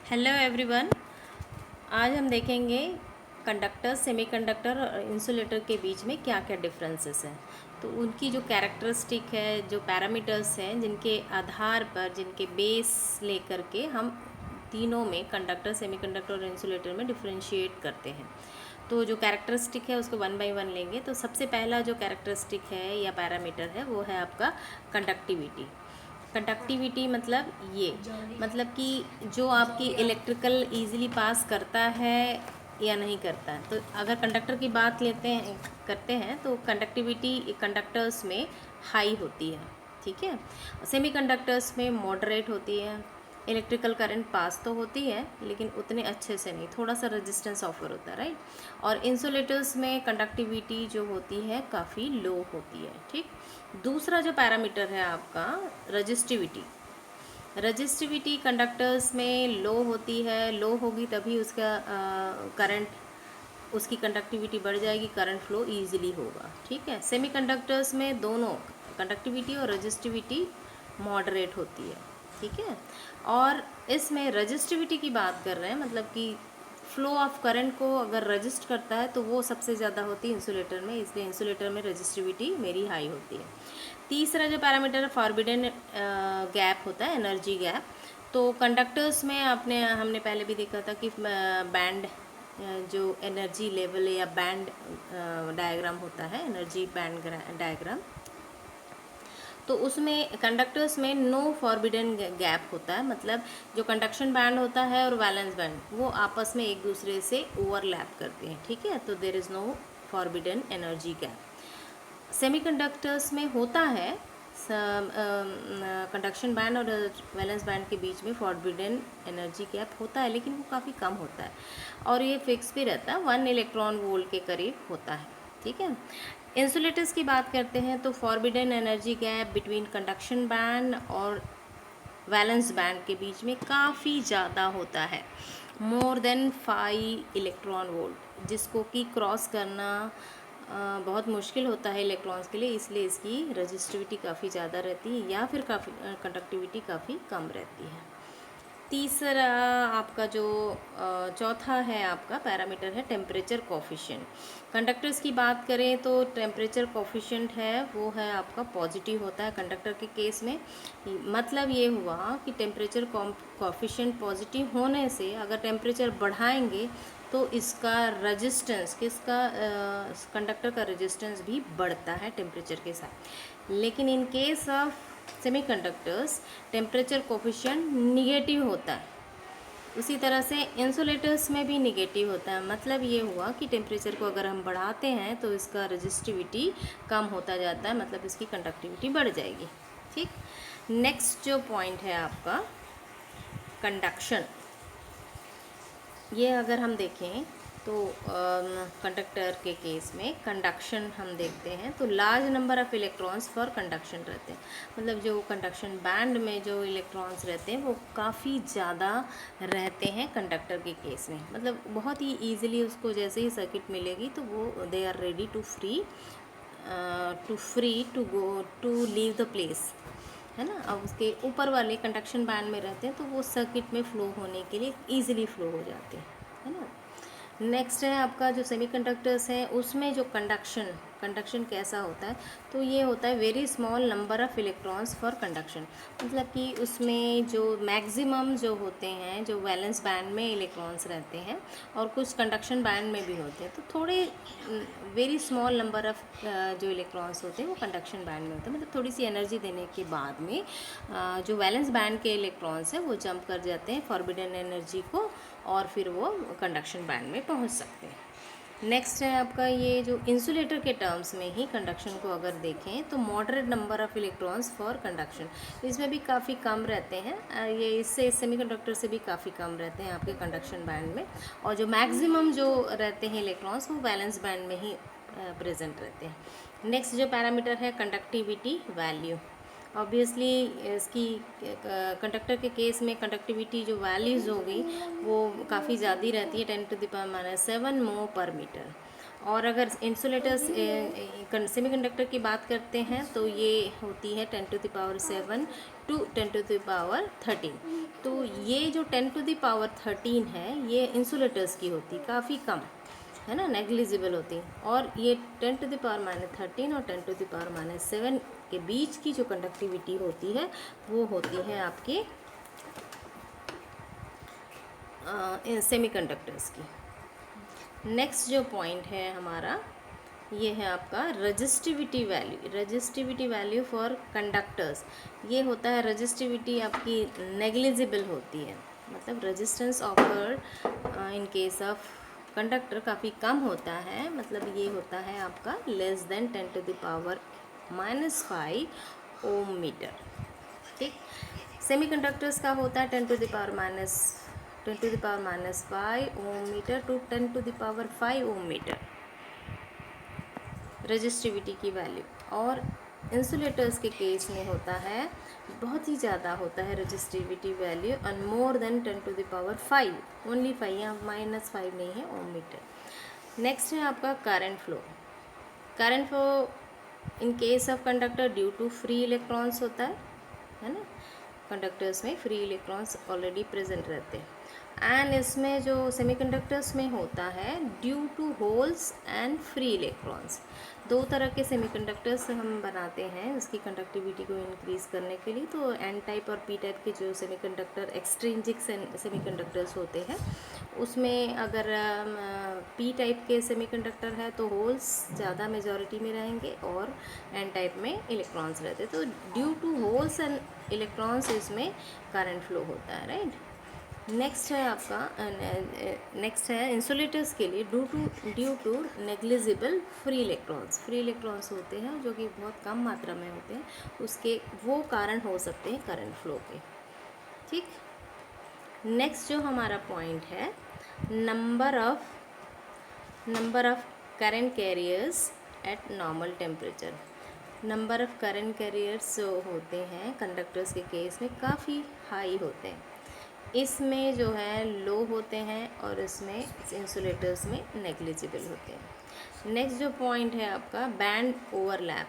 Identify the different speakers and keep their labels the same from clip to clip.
Speaker 1: Hello everyone. आज हम देखेंगे कंडक्टर, सेमीकंडक्टर और इंसुलेटर के बीच में क्या क्या डिफरेंसेस हैं। तो उनकी जो कैरेक्टरिस्टिक है, जो पैरामीटर्स हैं, जिनके आधार पर, जिनके बेस लेकर के हम तीनों में, कंडक्टर, सेमीकंडक्टर और इंसुलेटर में डिफरेंशिएट करते हैं। तो जो कैरेक्टरिस्टिक है उसको वन बाय वन लेंगे। तो सबसे पहला जो कैरेक्टरिस्टिक है या पैरामीटर है वो है आपका कंडक्टिविटी। कंडक्टिविटी मतलब कि जो आपकी इलेक्ट्रिकल ईज़िली पास करता है या नहीं करता है। तो अगर कंडक्टर की बात करते हैं तो कंडक्टिविटी कंडक्टर्स में हाई होती है, ठीक है। सेमी कंडक्टर्स में मॉडरेट होती है। इलेक्ट्रिकल करंट पास तो होती है लेकिन उतने अच्छे से नहीं, थोड़ा सा रेजिस्टेंस ऑफर होता है, राइट। और इंसुलेटर्स में कंडक्टिविटी जो होती है काफ़ी लो होती है, ठीक। दूसरा जो पैरामीटर है आपका रजिस्टिविटी। रजिस्टिविटी कंडक्टर्स में लो होती है, लो होगी तभी उसका करंट, उसकी कंडक्टिविटी बढ़ जाएगी, करंट फ्लो इजीली होगा, ठीक है। सेमी कंडक्टर्स में दोनों कंडक्टिविटी और रजिस्टिविटी मॉडरेट होती है, ठीक है। और इसमें रजिस्टिविटी की बात कर रहे हैं, मतलब कि फ्लो ऑफ करंट को अगर रजिस्ट करता है तो वो सबसे ज़्यादा होती है इंसुलेटर में, इसलिए इंसुलेटर में रजिस्टिविटी मेरी हाई होती है। तीसरा जो पैरामीटर है फॉरबिडन गैप होता है, एनर्जी गैप। तो कंडक्टर्स में हमने पहले भी देखा था कि बैंड, जो एनर्जी लेवल या बैंड डायग्राम होता है, एनर्जी बैंड डायग्राम, तो उसमें कंडक्टर्स में नो फॉरबिडन गैप होता है। मतलब जो कंडक्शन बैंड होता है और वैलेंस बैंड वो आपस में एक दूसरे से ओवरलैप करते हैं, ठीक है। तो there is no forbidden energy gap. Semiconductors में होता है, कंडक्शन बैंड और वैलेंस बैंड के बीच में फॉरबिडन एनर्जी गैप होता है, लेकिन वो काफ़ी कम होता है और ये फिक्स भी रहता है, 1 इलेक्ट्रॉन वोल्ट के करीब होता है, ठीक है। इंसुलेटर्स की बात करते हैं तो forbidden energy gap between conduction band और वैलेंस बैंड के बीच में काफ़ी ज़्यादा होता है, मोर देन 5 इलेक्ट्रॉन वोल्ट, जिसको कि क्रॉस करना बहुत मुश्किल होता है इलेक्ट्रॉन्स के लिए, इसलिए इसकी रजिस्टिविटी काफ़ी ज़्यादा रहती है या फिर काफ़ी कंडक्टिविटी काफ़ी कम रहती है। तीसरा आपका जो चौथा है आपका पैरामीटर है टेम्परेचर कोफिशिएंट। कंडक्टर्स की बात करें तो टेम्परेचर कोफिशिएंट है वो है आपका पॉजिटिव होता है कंडक्टर के केस में। मतलब ये हुआ कि टेम्परेचर कोफिशिएंट पॉजिटिव होने से अगर टेम्परेचर बढ़ाएंगे तो इसका रेजिस्टेंस, कंडक्टर का रेजिस्टेंस भी बढ़ता है टेम्परेचर के साथ। लेकिन इन case of semiconductors temperature coefficient negative होता है। उसी तरह से इंसुलेटर्स में भी निगेटिव होता है। मतलब ये हुआ कि टेम्परेचर को अगर हम बढ़ाते हैं तो इसका रेजिस्टिविटी कम होता जाता है, मतलब इसकी कंडक्टिविटी बढ़ जाएगी, ठीक। नेक्स्ट जो पॉइंट है आपका कंडक्शन। ये अगर हम देखें तो कंडक्टर के केस में कंडक्शन हम देखते हैं तो large number of electrons for conduction रहते हैं। मतलब जो कंडक्शन बैंड में जो इलेक्ट्रॉन्स रहते हैं वो काफ़ी ज़्यादा रहते हैं कंडक्टर के केस में। मतलब बहुत ही ईजिली उसको जैसे ही सर्किट मिलेगी तो वो they are ready to go to leave the place, है ना। अब उसके ऊपर वाले कंडक्शन बैंड में रहते हैं तो वो सर्किट में फ़्लो होने के लिए ईजिली फ़्लो हो जाते हैं, है ना। नेक्स्ट है आपका जो सेमीकंडक्टर्स हैं उसमें जो कंडक्शन कैसा होता है, तो ये होता है very small number of electrons for conduction. मतलब कि उसमें जो मैक्सिमम जो होते हैं, जो वैलेंस बैंड में इलेक्ट्रॉन्स रहते हैं और कुछ कंडक्शन बैंड में भी होते हैं, तो थोड़े वेरी स्मॉल नंबर ऑफ़ जो इलेक्ट्रॉन्स होते हैं वो कंडक्शन बैंड में होते हैं। मतलब थोड़ी सी एनर्जी देने के बाद में जो वैलेंस बैंड के इलेक्ट्रॉन्स हैं वो जंप कर जाते हैं फॉरबिडन एनर्जी को और फिर वो कंडक्शन बैंड में पहुंच सकते हैं। नेक्स्ट है आपका ये जो इंसुलेटर के टर्म्स में ही कंडक्शन को अगर देखें तो moderate number of electrons for conduction, इसमें भी काफ़ी कम रहते हैं। ये इससे सेमीकंडक्टर से भी काफ़ी कम रहते हैं आपके कंडक्शन बैंड में। और जो मैक्सिमम जो रहते हैं इलेक्ट्रॉन्स वो वैलेंस बैंड में ही प्रेजेंट रहते हैं। नेक्स्ट जो पैरामीटर है कंडक्टिविटी वैल्यू। ऑब्वियसली इसकी कंडक्टर के केस में कंडक्टिविटी जो वैल्यूज़ होगी वो काफ़ी ज़्यादा रहती है, 10⁻⁷ mho per मीटर। और अगर इंसुलेटर्स सेमीकंडक्टर की बात करते हैं तो ये होती है 10⁻⁷ टू 10⁻13। तो ये जो 10⁻13 है ये इंसुलेटर्स की होती, काफ़ी कम है ना, नेग्लिजिबल होती। और ये 10⁻13 और 10⁻⁷ के बीच की जो कंडक्टिविटी होती है वो होती है आपके सेमीकंडक्टर्स की। नेक्स्ट जो पॉइंट है हमारा ये है आपका resistivity value. Resistivity value for conductors, ये होता है रजिस्टिविटी आपकी नेग्लिजिबल होती है, मतलब resistance offer in case of conductor काफ़ी कम होता है, मतलब ये होता है आपका लेस देन 10⁻⁻5 ओम मीटर। ठीक, सेमीकंडक्टर्स का होता है 10⁻⁻5 ohm metre to 10⁻5 ohm metre resistivity की वैल्यू। और इंसुलेटर्स के केस में होता है बहुत ही ज़्यादा होता है resistivity value and more than 10⁻5 only 5 या -5 नहीं है ओम मीटर। नेक्स्ट है आपका current flow. Current flow in case of conductor due to free electrons होता है ना, कंडक्टर्स में फ्री इलेक्ट्रॉन्स ऑलरेडी प्रेजेंट रहते हैं। एंड इसमें जो सेमीकंडक्टर्स में होता है due to holes and free electrons. दो तरह के सेमीकंडक्टर्स हम बनाते हैं उसकी कंडक्टिविटी को इंक्रीज़ करने के लिए। तो एन टाइप और पी टाइप के जो सेमीकंडक्टर एक्सट्रिंजिक सेमीकंडक्टर्स होते हैं उसमें अगर पी टाइप के सेमीकंडक्टर है तो होल्स ज़्यादा मेजॉरिटी में रहेंगे और एन टाइप में इलेक्ट्रॉन्स रहते हैं। तो due to holes and electrons इसमें करंट फ्लो होता है, राइट। नेक्स्ट है आपका नेक्स्ट है इंसुलेटर्स के लिए due to negligible free electrons. Free electrons होते हैं जो कि बहुत कम मात्रा में होते हैं, उसके वो कारण हो सकते हैं करंट फ्लो के। ठीक, नेक्स्ट जो हमारा पॉइंट है number of current carriers eight normal temperature. Number of current carriers जो होते हैं कंडक्टर्स के केस में काफ़ी हाई होते हैं, इसमें जो है लो होते हैं और इसमें इंसुलेटर्स में नेग्लिजिबल होते हैं। नेक्स्ट जो पॉइंट है आपका बैंड ओवरलैप।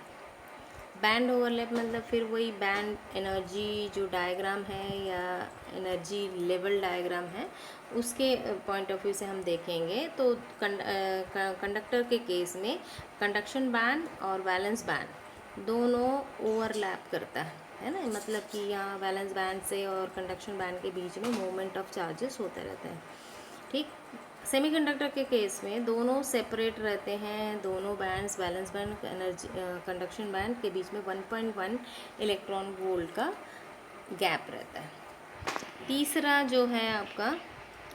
Speaker 1: बैंड ओवरलैप मतलब फिर वही बैंड एनर्जी जो डायग्राम है या एनर्जी लेवल डायग्राम है उसके पॉइंट ऑफ व्यू से हम देखेंगे तो कंडक्टर के केस में कंडक्शन बैंड और वैलेंस बैंड दोनों ओवरलैप करता है ना, मतलब कि यहाँ वैलेंस बैंड से और कंडक्शन बैंड के बीच में मूवमेंट ऑफ चार्जेस होते रहते हैं। ठीक, सेमीकंडक्टर के केस में दोनों सेपरेट रहते हैं, दोनों bands valence band energy conduction band के बीच में 1.1 इलेक्ट्रॉन वोल्ट का गैप रहता है। तीसरा जो है आपका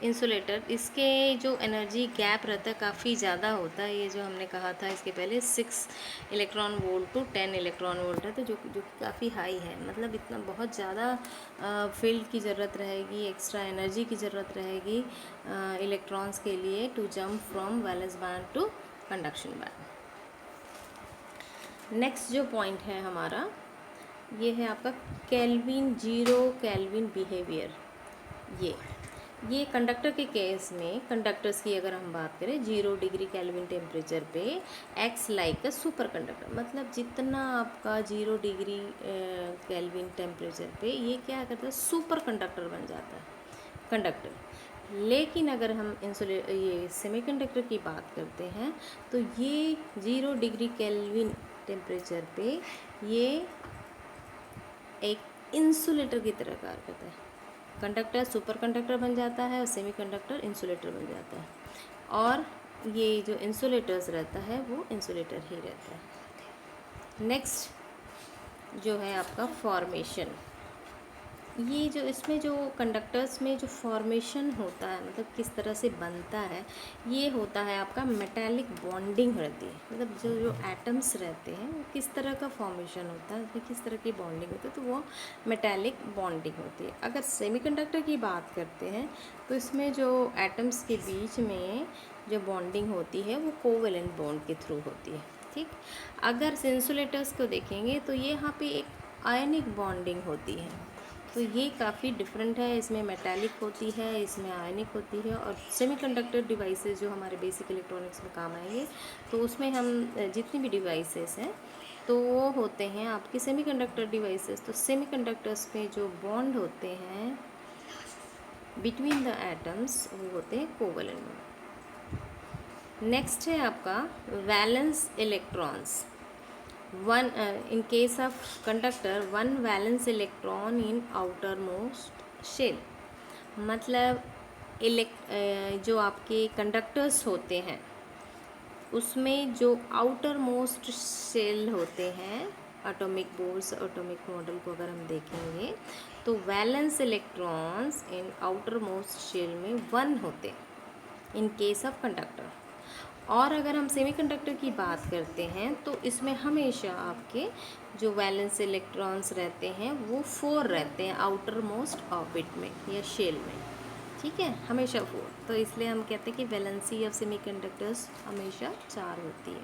Speaker 1: इंसुलेटर, इसके जो एनर्जी गैप रहता है काफ़ी ज़्यादा होता है। ये जो हमने कहा था इसके पहले 6 electron volt to 10 electron volt है, तो जो काफ़ी हाई है, मतलब इतना बहुत ज़्यादा फील्ड की ज़रूरत रहेगी, एक्स्ट्रा एनर्जी की ज़रूरत रहेगी इलेक्ट्रॉन्स के लिए to jump from valence band to conduction band. Next जो पॉइंट है हमारा ये है आपका केल्विन, जीरो केल्विन बिहेवियर। ये कंडक्टर के केस में कंडक्टर्स की अगर हम बात करें 0 डिग्री केल्विन टेम्परेचर पे acts like a superconductor, मतलब जितना आपका 0 डिग्री केल्विन टेम्परेचर पे ये क्या करता है, सुपर कंडक्टर बन जाता है कंडक्टर। लेकिन अगर हम ये सेमीकंडक्टर की बात करते हैं तो ये 0 डिग्री केल्विन टेम्परेचर पे ये एक इंसुलेटर की तरह कार्य करता है। कंडक्टर सुपर कंडक्टर बन जाता है और सेमीकंडक्टर इंसुलेटर बन जाता है, और ये जो इंसुलेटर्स रहता है वो इंसुलेटर ही रहता है। नेक्स्ट जो है आपका फॉर्मेशन। ये जो इसमें जो कंडक्टर्स में जो फॉर्मेशन होता है, मतलब किस तरह से बनता है, ये होता है आपका मेटालिक बॉन्डिंग रहती है, मतलब जो एटम्स रहते हैं वो किस तरह का फॉर्मेशन होता है, उसमें किस तरह की बॉन्डिंग होती है, तो वो मेटालिक बॉन्डिंग होती है। अगर सेमीकंडक्टर की बात करते हैं तो इसमें जो एटम्स के बीच में जो बॉन्डिंग होती है वो कोवेलेंट बॉन्ड के थ्रू होती है। ठीक, अगर इंसुलेटर्स को देखेंगे तो ये यहाँ पे एक आयनिक बॉन्डिंग होती है। तो ये काफ़ी डिफरेंट है, इसमें मेटालिक होती है, इसमें आयनिक होती है। और सेमीकंडक्टर डिवाइसेस जो हमारे बेसिक इलेक्ट्रॉनिक्स में काम आएंगे, तो उसमें हम जितनी भी डिवाइसेस हैं तो वो होते हैं आपके सेमीकंडक्टर डिवाइसेस। तो सेमीकंडक्टर्स में जो बॉन्ड होते हैं बिटवीन द एटम्स वो होते हैं कोवलेंट बॉन्ड। नेक्स्ट है आपका valence electrons. One in case of conductor, one valence electron in outermost shell. मतलब जो आपके कंडक्टर्स होते हैं उसमें जो आउटर मोस्ट शेल होते हैं, एटॉमिक बोर्ड्स, एटॉमिक मॉडल को अगर हम देखेंगे तो valence electrons in outermost shell में 1 होते हैं इन केस ऑफ कंडक्टर। और अगर हम सेमीकंडक्टर की बात करते हैं तो इसमें हमेशा आपके जो वैलेंस इलेक्ट्रॉन्स रहते हैं वो 4 रहते हैं आउटर मोस्ट ऑर्बिट में या शेल में, ठीक है, हमेशा 4। तो इसलिए हम कहते हैं कि वैलेंसी ऑफ सेमीकंडक्टर्स हमेशा 4 होती है।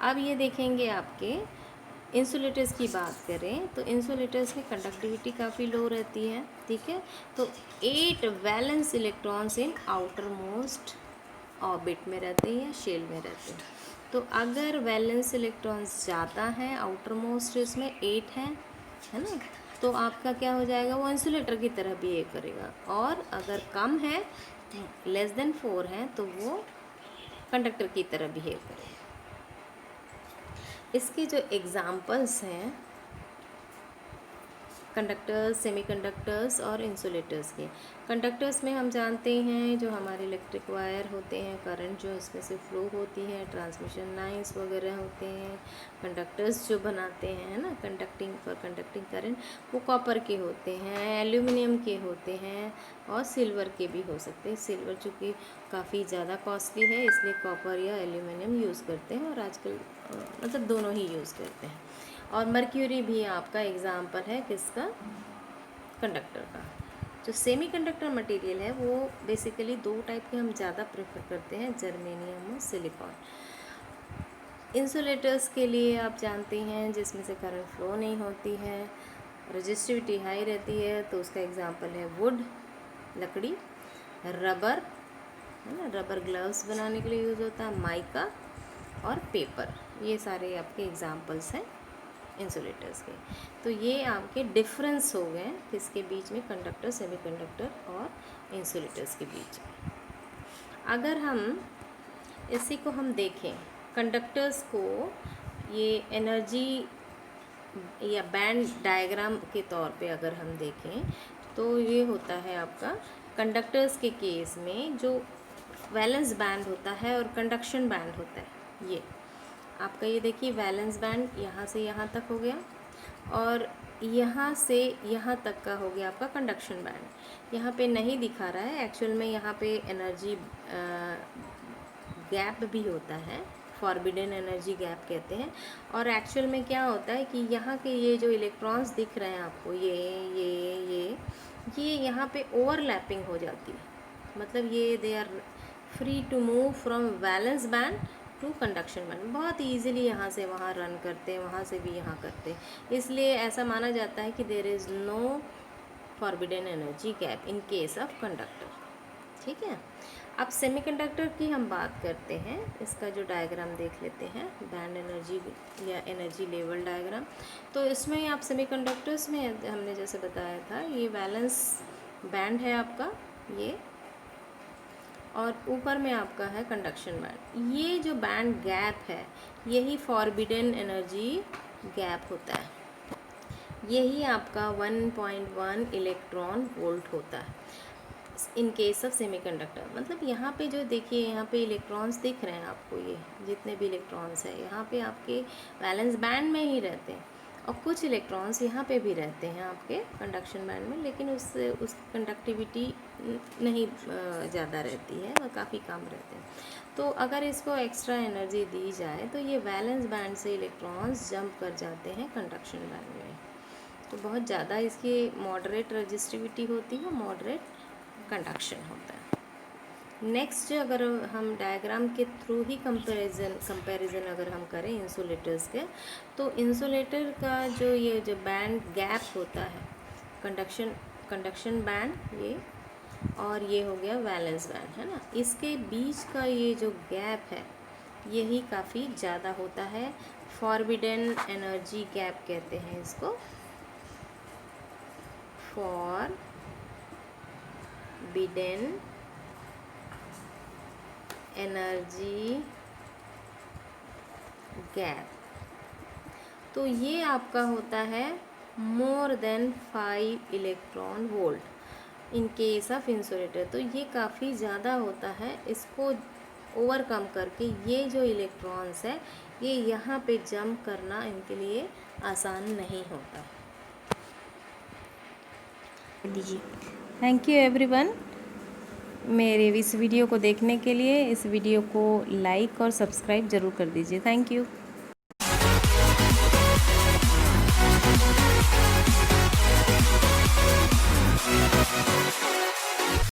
Speaker 1: अब ये देखेंगे आपके इंसुलेटर्स की बात करें तो इंसुलेटर्स में कंडक्टिविटी काफ़ी लो रहती है, ठीक है। तो 8 valence electrons in outer most orbit में रहते हैं या शेल में रहते हैं। तो अगर वैलेंस इलेक्ट्रॉन्स ज़्यादा हैं आउटर मोस्ट इसमें 8 है ना, तो आपका क्या हो जाएगा, वो इंसुलेटर की तरह बिहेव करेगा। और अगर कम है, लेस देन 4 है, तो वो कंडक्टर की तरह बिहेव करेगा। इसके जो एग्जाम्पल्स हैं कंडक्टर्स, सेमीकंडक्टर्स और इंसुलेटर्स के। कंडक्टर्स में हम जानते हैं जो हमारे इलेक्ट्रिक वायर होते हैं, करंट जो इसमें से फ्लो होती है, ट्रांसमिशन लाइंस वगैरह होते हैं। कंडक्टर्स जो बनाते हैं, है ना, कंडक्टिंग करंट, वो कॉपर के होते हैं, एल्यूमिनियम के होते हैं और सिल्वर के भी हो सकते हैं। सिल्वर चूँकि काफ़ी ज़्यादा कॉस्टली है इसलिए कॉपर या एल्यूमिनियम यूज़ करते हैं, और आजकल मतलब दोनों ही यूज़ करते हैं। और मर्क्यूरी भी आपका एग्जाम्पल है किसका, कंडक्टर का। जो सेमीकंडक्टर मटेरियल है वो बेसिकली 2 टाइप के हम ज़्यादा प्रेफर करते हैं, जर्मेनियम और सिलिकॉन। इंसुलेटर्स के लिए आप जानते हैं जिसमें से करंट फ्लो नहीं होती है, रेजिस्टिविटी हाई रहती है, तो उसका एग्जांपल है वुड, लकड़ी, रबर, है ना, रबर ग्लव्स बनाने के लिए यूज़ होता है, माइका और पेपर। ये सारे आपके एग्जांपल्स हैं इंसुलेटर्स के। तो ये आपके डिफरेंस हो गए किसके बीच में, कंडक्टर, सेमीकंडक्टर और इंसुलेटर्स के बीच में। अगर हम इसी को हम देखें, कंडक्टर्स को ये एनर्जी या बैंड डायग्राम के तौर पे अगर हम देखें तो ये होता है आपका कंडक्टर्स के केस में जो वैलेंस बैंड होता है और कंडक्शन बैंड होता है। ये आपका ये देखिए वैलेंस बैंड यहाँ से यहाँ तक हो गया और यहाँ से यहाँ तक का हो गया आपका कंडक्शन बैंड। यहाँ पे नहीं दिखा रहा है एक्चुअल में, यहाँ पे एनर्जी गैप भी होता है, फॉरबिडन एनर्जी गैप कहते हैं। और एक्चुअल में क्या होता है कि यहाँ के ये जो इलेक्ट्रॉन्स दिख रहे हैं आपको, ये यहाँ पे ओवरलैपिंग हो जाती है, मतलब ये they are free to move from valence band to conduction band, बहुत ईजिली यहाँ से वहाँ रन करते हैं, वहाँ से भी यहाँ करते हैं। इसलिए ऐसा माना जाता है कि there is no forbidden energy gap in case of conductor, ठीक है। अब सेमीकंडक्टर की हम बात करते हैं, इसका जो डायग्राम देख लेते हैं, बैंड एनर्जी या एनर्जी लेवल डायग्राम। तो इसमें आप सेमीकंडक्टर्स में हमने जैसे बताया था, ये वैलेंस बैंड है आपका ये, और ऊपर में आपका है कंडक्शन बैंड। ये जो बैंड गैप है यही फॉरबिडन एनर्जी गैप होता है, यही आपका 1.1 इलेक्ट्रॉन वोल्ट होता है इन केस ऑफ सेमीकंडक्टर। मतलब यहाँ पे जो देखिए, यहाँ पे इलेक्ट्रॉन्स दिख रहे हैं आपको, ये जितने भी इलेक्ट्रॉन्स हैं यहाँ पे आपके वैलेंस बैंड में ही रहते हैं, और कुछ इलेक्ट्रॉन्स यहाँ पे भी रहते हैं आपके कंडक्शन बैंड में, लेकिन उस कंडक्टिविटी नहीं ज़्यादा रहती है और काफ़ी कम रहते हैं। तो अगर इसको एक्स्ट्रा एनर्जी दी जाए तो ये वैलेंस बैंड से इलेक्ट्रॉन्स जंप कर जाते हैं कंडक्शन बैंड में, तो बहुत ज़्यादा इसकी मॉडरेट रेजिस्टिविटी होती है, मॉडरेट कंडक्शन होता है। नेक्स्ट अगर हम डायग्राम के थ्रू ही कंपैरिजन अगर हम करें इंसुलेटर्स के, तो इंसुलेटर का जो ये जो बैंड गैप होता है कंडक्शन बैंड ये, और ये हो गया वैलेंस बैंड, है ना। इसके बीच का ये जो गैप है यही काफ़ी ज़्यादा होता है, फॉरबिडन एनर्जी गैप कहते हैं इसको, फॉरबिडन एनर्जी गैप। तो ये आपका होता है more than 5 electron volt in case of insulator. तो ये काफ़ी ज़्यादा होता है, इसको ओवरकम करके ये जो इलेक्ट्रॉन्स है ये यहाँ पे जंप करना इनके लिए आसान नहीं होता।
Speaker 2: दीजिए।
Speaker 1: थैंक यू एवरीवन, मेरे इस वीडियो को देखने के लिए। इस वीडियो को लाइक और सब्सक्राइब ज़रूर कर दीजिए। Thank you.